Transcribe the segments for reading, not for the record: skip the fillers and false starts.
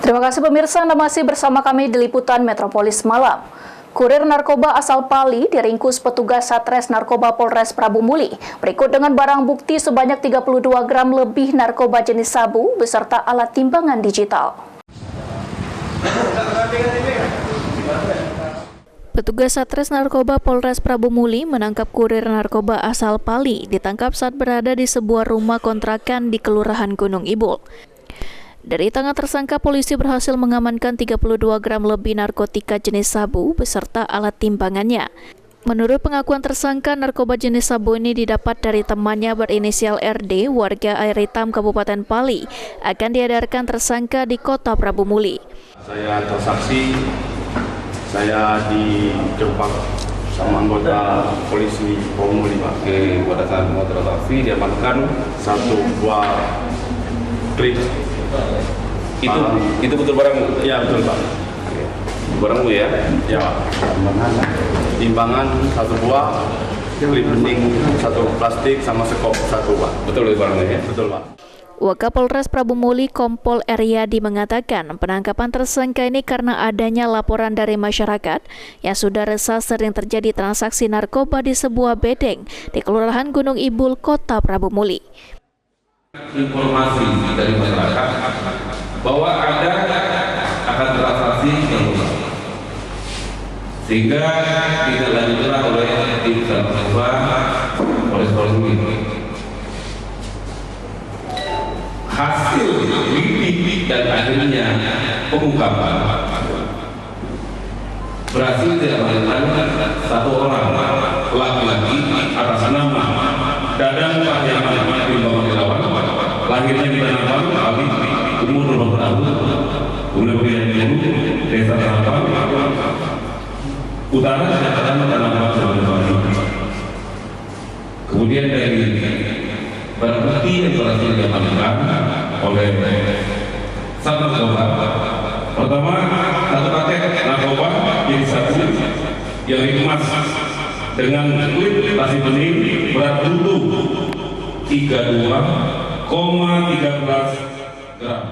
Terima kasih pemirsa, Anda masih bersama kami di Liputan Metropolis Malam. Kurir narkoba asal Pali diringkus petugas Satres Narkoba Polres Prabu Muli. Berikut dengan barang bukti sebanyak 32 gram lebih narkoba jenis sabu beserta alat timbangan digital. Petugas Satres Narkoba Polres Prabu Muli menangkap kurir narkoba asal Pali ditangkap saat berada di sebuah rumah kontrakan di Kelurahan Gunung Ibul. Dari tangan tersangka, polisi berhasil mengamankan 32 gram lebih narkotika jenis sabu beserta alat timbangannya. Menurut pengakuan tersangka, narkoba jenis sabu ini didapat dari temannya berinisial RD, warga Air Hitam, Kabupaten Pali, akan diedarkan tersangka di Kota Prabu Muli. Saya tersaksi, saya dijebak sama anggota polisi Prabu Muli, Pak. Pada saat mau transaksi, diamankan satu buah klik. Itu betul barang? Ya betul, Pak. Barang Bu ya? Ya. Timbangan satu buah, klip bening satu plastik sama sekop satu, Pak. Betul barangnya ya? Betul, Pak. Wakapolres Prabu Muli Kompol Eryadi mengatakan penangkapan tersangka ini karena adanya laporan dari masyarakat yang sudah resah sering terjadi transaksi narkoba di sebuah bedeng di Kelurahan Gunung Ibul, Kota Prabu Muli. Informasi dari masyarakat bahwa ada akan transaksi narkoba, sehingga tidak lanjutlah oleh tim narkoba Polres Prabu Muli. Hasil lidik dan akhirnya pengungkapan berhasil diamankan satu orang laki-laki atas nama Dadang Pahyaman Timbangan Irawan, lahirnya di Tanah Pali, umur 20 tahun, kemudian Desa Tanah Utara, Tanah Pali. Kemudian dari barang bukti yang berhasil diamankan oleh Satres Narkoba, pertama satu paket narkoba jenis sabu yang dikemas dengan klip plastik bening berat utuh 32,13 gram.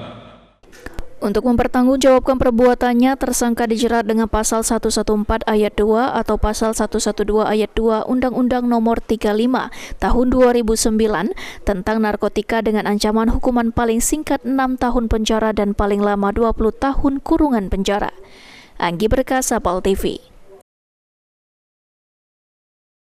Untuk mempertanggungjawabkan perbuatannya, tersangka dijerat dengan pasal 114 ayat 2 atau pasal 112 ayat 2 Undang-Undang Nomor 35 Tahun 2009 tentang narkotika dengan ancaman hukuman paling singkat 6 tahun penjara dan paling lama 20 tahun kurungan penjara. Anggi Berkasa, PAL TV.